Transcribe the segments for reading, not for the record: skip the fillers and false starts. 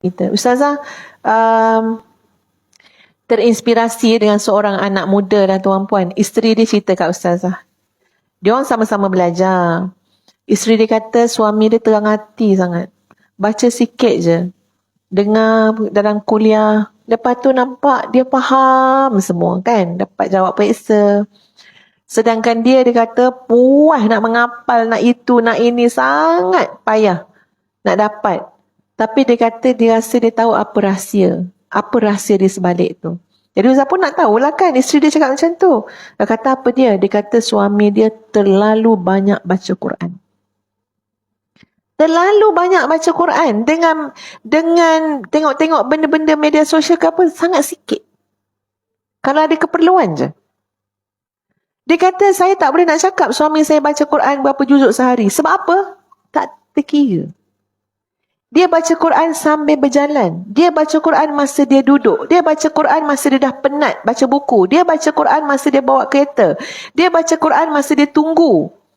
kita. Ustazah terinspirasi dengan seorang anak muda dan tuan-puan. Isteri dia cerita kat Ustazah. Dia orang sama-sama belajar. Isteri dia kata suami dia terang hati sangat. Baca sikit je. Dengar dalam kuliah. Lepas tu nampak dia faham semua kan. Dapat jawab periksa. Sedangkan dia kata puas nak menghafal, nak itu, nak ini. Sangat payah nak dapat. Tapi dia kata dia rasa dia tahu apa rahsia. Apa rahsia di sebalik tu. Jadi Ustaz pun nak tahulah kan. Isteri dia cakap macam tu. Dia kata apa dia? Dia kata suami dia terlalu banyak baca Quran. Terlalu banyak baca Quran. Dengan tengok-tengok benda-benda media sosial ke apa, sangat sikit. Kalau ada keperluan je. Dia kata saya tak boleh nak cakap suami saya baca Quran berapa juzuk sehari. Sebab apa? Tak terkira. Dia baca Quran sambil berjalan. Dia baca Quran masa dia duduk. Dia baca Quran masa dia dah penat baca buku. Dia baca Quran masa dia bawa kereta. Dia baca Quran masa dia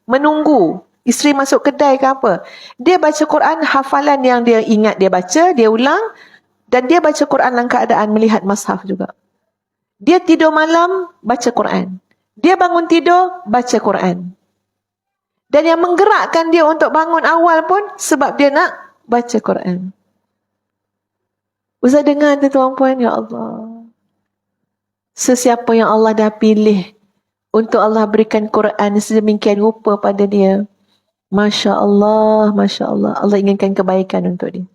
menunggu isteri masuk kedai ke apa. Dia baca Quran hafalan yang dia ingat dia baca, dia ulang. Dan dia baca Quran dalam keadaan melihat mushaf juga. Dia tidur malam, baca Quran. Dia bangun tidur, baca Quran. Dan yang menggerakkan dia untuk bangun awal pun sebab dia nak baca Quran. Ustaz dengar tu tuan-puan, ya Allah. Sesiapa yang Allah dah pilih untuk Allah berikan Quran sedemikian rupa pada dia. Masya Allah, Masya Allah. Allah inginkan kebaikan untuk dia.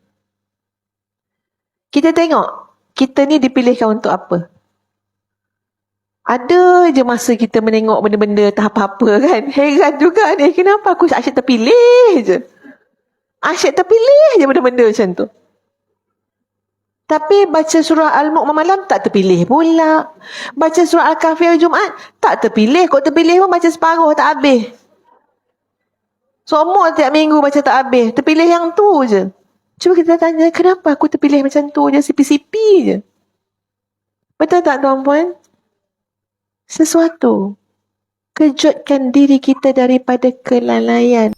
Kita tengok, kita ni dipilihkan untuk apa? Ada je masa kita menengok benda-benda tak apa-apa kan. Heran juga ni, kenapa aku asyik terpilih je. Asyik terpilih je benda-benda macam tu. Tapi baca surah Al-Mu'min malam tak terpilih pula. Baca surah Al-Kahfi Jumaat tak terpilih. Kok terpilih pun baca separuh tak habis. Semua tiap minggu baca tak habis. Terpilih yang tu je. Cuba kita tanya, kenapa aku terpilih macam tu je, sipi-sipi je. Betul tak tuan-puan? Sesuatu kejutkan diri kita daripada kelalaian.